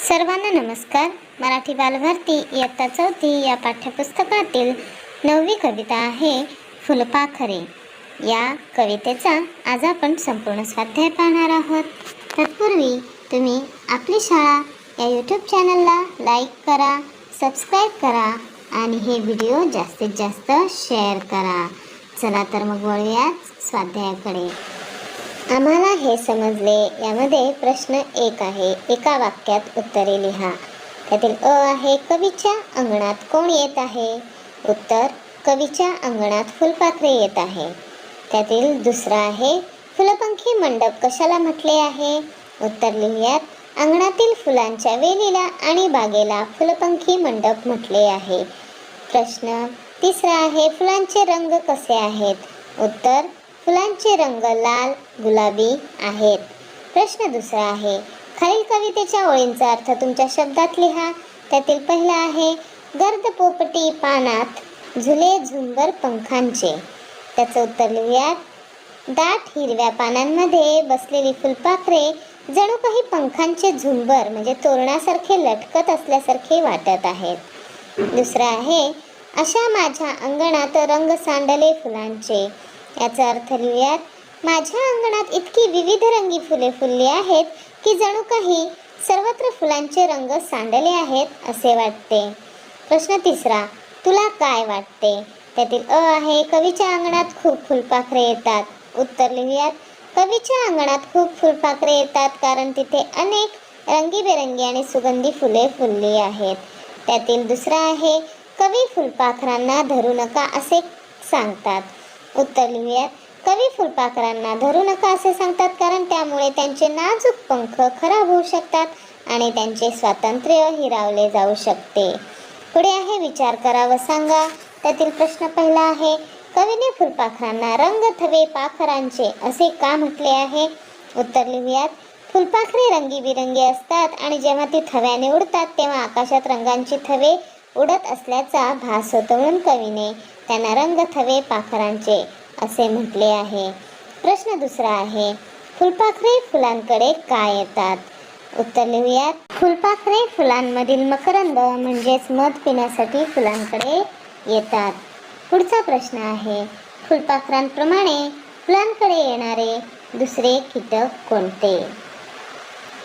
सर्वांना नमस्कार. मराठी बालभारती इयत्ता 4 या पाठ्यपुस्तकातील 9वी कविता आहे फुलपाखरे. या कवितेचा आज आपण संपूर्ण स्वाध्याय पाहणार आहोत. तत्पूर्वी तुम्ही आपली शाळा या यूट्यूब चॅनलला लाईक करा, सबस्क्राईब करा आणि हे व्हिडिओ जास्तीत जास्त शेअर करा. चला तर मग वळूया स्वाध्यायाकडे. आम्हाला हे समजले यामध्ये प्रश्न 1 आहे. एका वाक्यात उत्तरे लिहा. त्यातील अ आहे, कवीच्या अंगणात कोण येत आहे? उत्तर, कवीच्या अंगणात फुलपाखरे येत आहे. त्यातील दुसरा आहे, फुलपंखी मंडप कशाला म्हटले आहे? उत्तर लिहूयात, अंगणातील फुलांच्या वेलीला आणि बागेला फुलपंखी मंडप म्हटले आहे. प्रश्न तिसरा आहे, फुलांचे रंग कसे आहेत? उत्तर, फुलांचे रंग लाल, गुलाबी आहेत. प्रश्न दुसरा आहे, खालील कवितेच्या ओळींचा अर्थ तुमच्या शब्दात लिहा. त्यातील पहिला आहे, गर्द पोपटी पानात झुले झुंबर पंखांचे. त्याचं उत्तर लिहूयात, दाट हिरव्या पानांमध्ये बसलेली फुलपाखरे जणू काही पंखांचे झुंबर म्हणजे तोरणासारखे लटकत असल्यासारखे वाटत आहेत. दुसरा आहे, अशा माझ्या अंगणात रंग सांडले फुलांचे. याचा अर्थ लिहूयात, माझ्या अंगणात इतकी विविध रंगी फुले फुलली आहेत की जणू काही सर्वत्र फुलांचे रंग सांडले आहेत असे वाटते. प्रश्न तिसरा, तुला काय वाटते? त्यातील अ आहे, कवीच्या अंगणात खूप फुलपाखरे येतात. उत्तर लिहूयात, कवीच्या अंगणात खूप फुलपाखरे येतात कारण तिथे अनेक रंगीबेरंगी आणि सुगंधी फुले फुलली आहेत. त्यातील दुसरा आहे, कवी फुलपाखरांना धरू नका असे सांगतात. उत्तर लिहूयात, कवी फुलपाखरांना धरू नका असे सांगतात कारण त्यामुळे त्यांचे नाजूक पंख खराब होऊ शकतात आणि त्यांचे स्वातंत्र्य हिरावले जाऊ शकते. पुढे आहे, विचार करा व सांगा. त्यातील प्रश्न पहिला आहे, कवीने फुलपाखरांना रंग थवे पाखरांचे असे का म्हटले आहे? उत्तर लिहूयात, फुलपाखरे रंगीबिरंगी असतात आणि जेव्हा ती थव्याने उडतात तेव्हा आकाशात रंगांची थवे उडत असल्याचा भास होतो म्हणून कवीने त्यांना रंग थवे पाखरांचे असे म्हटले आहे. प्रश्न दुसरा आहे, फुलपाखरे फुलांकडे का येतात? उत्तर लिहूयात, फुलपाखरे फुलांमधील मकरंद म्हणजेच मध पिण्यासाठी फुलांकडे येतात. पुढचा प्रश्न आहे, फुलपाखरांप्रमाणे फुलांकडे येणारे दुसरे कीटक कोणते?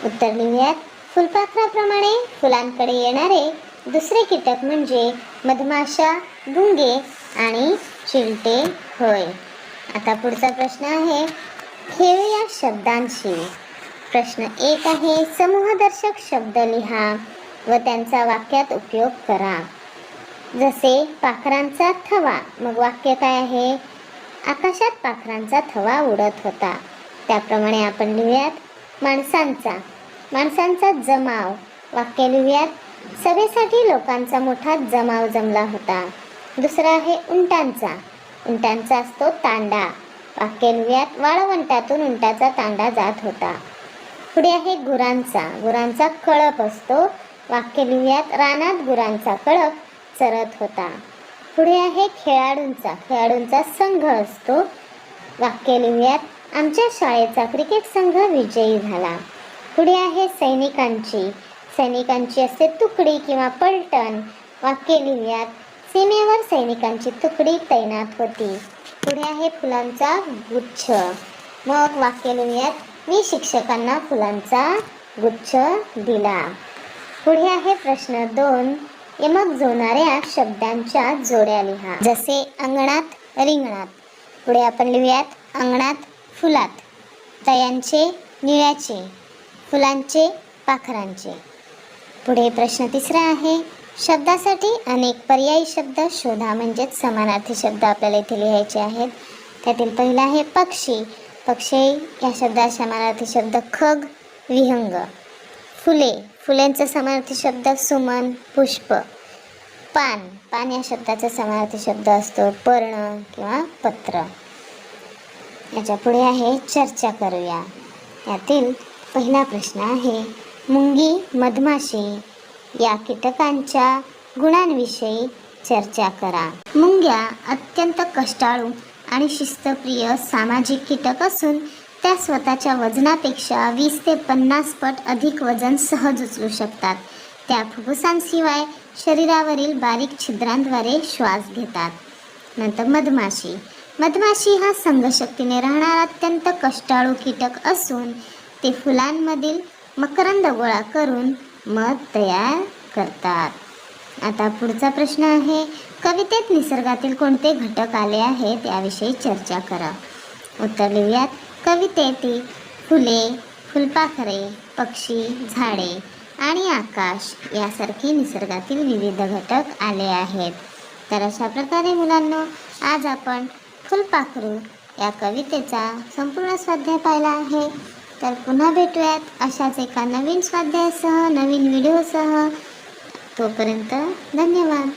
उत्तर लिहूयात, फुलपाखराप्रमाणे फुलांकडे येणारे दुसरे कीटक म्हणजे मधमाशा, भुंगे आणि चिलटे होय. आता पुढचा प्रश्न आहे, खेळूया शब्दांशी. प्रश्न 1 आहे, समूहदर्शक शब्द लिहा व त्यांचा वाक्यात उपयोग करा. जसे पाखरांचा थवा, मग वाक्य काय आहे? आकाशात पाखरांचा थवा उडत होता. त्याप्रमाणे आपण लिहूयात, माणसांचा जमाव. वाक्य लिहूयात, सभेसाठी लोकांचा मोठा जमाव जमला होता. दुसरा आहे उंटांचा असतो तांडा. वाक्य लिहूयात, वाळवंटातून उंटाचा तांडा जात होता. पुढे आहे गुरांचा कळप असतो. वाक्य लिहूयात, रानात गुरांचा कळप चरत होता. पुढे आहे खेळाडूंचा संघ असतो. वाक्य लिहूयात, आमच्या शाळेचा क्रिकेट संघ विजयी झाला. पुढे आहे सैनिकांची असते तुकडी किंवा पलटण. वाक्य लिहूयात, सीमेवर सैनिकांची तुकडी तैनात होती. पुढे आहे फुलांचा गुच्छ. मग वाक्य लिहूयात, मी शिक्षकांना फुलांचा गुच्छ दिला. पुढे आहे प्रश्न 2, यमक जोडणाऱ्या शब्दांच्या जोड्या लिहा. जसे अंगणात, रिंगणात. पुढे आपण लिहूयात, अंगणात फुलात, तयांचे निळ्याचे, फुलांचे पाखरांचे. पुढे प्रश्न 3 आहे, शब्दासाठी अनेक पर्यायी शब्द शोधा म्हणजेच समानार्थी शब्द आपल्याला इथे लिहायचे आहेत. त्यातील पहिला आहे पक्षी. या शब्दात समानार्थी शब्द खग, विहंग. फुलेंचा समानार्थी शब्द सुमन, पुष्प. पान या शब्दाचा समानार्थी शब्द असतो पर्ण किंवा पत्र. याच्या पुढे आहे चर्चा करूया. यातील पहिला प्रश्न आहे, मुंगी, मधमाशी या कीटकांच्या गुणांविषयी चर्चा करा. मुंग्या अत्यंत कष्टाळू आणि शिस्तप्रिय सामाजिक कीटक असून त्या स्वतःच्या वजनापेक्षा 20 ते 50 पट अधिक वजन सहज उचलू शकतात. त्या फुफ्फुसांशिवाय शरीरावरील बारीक छिद्रांद्वारे श्वास घेतात. नंतर मधमाशी. मधमाशी हा संघशक्तीने राहणारा अत्यंत कष्टाळू कीटक असून ते फुलांमधील मकरंद गोळा करून मध तयार करतात. आता पुढचा प्रश्न आहे, कवितेत निसर्गातील कोणते घटक आले आहेत याविषयी चर्चा करा. उत्तर लिहूयात. कवितेतील फुले, फुलपाखरे, पक्षी, झाडे आणि आकाश यासारखे निसर्गातील विविध घटक आले आहेत. तर अशा प्रकारे मुलांनो, आज आपण फुलपाखरू या कवितेचा संपूर्ण स्वाध्याय पाहिला आहे. तर पुन्हा भेटूयात अशाच एका नवीन स्वाध्यायासह, नवीन व्हिडिओसह. तोपर्यंत धन्यवाद.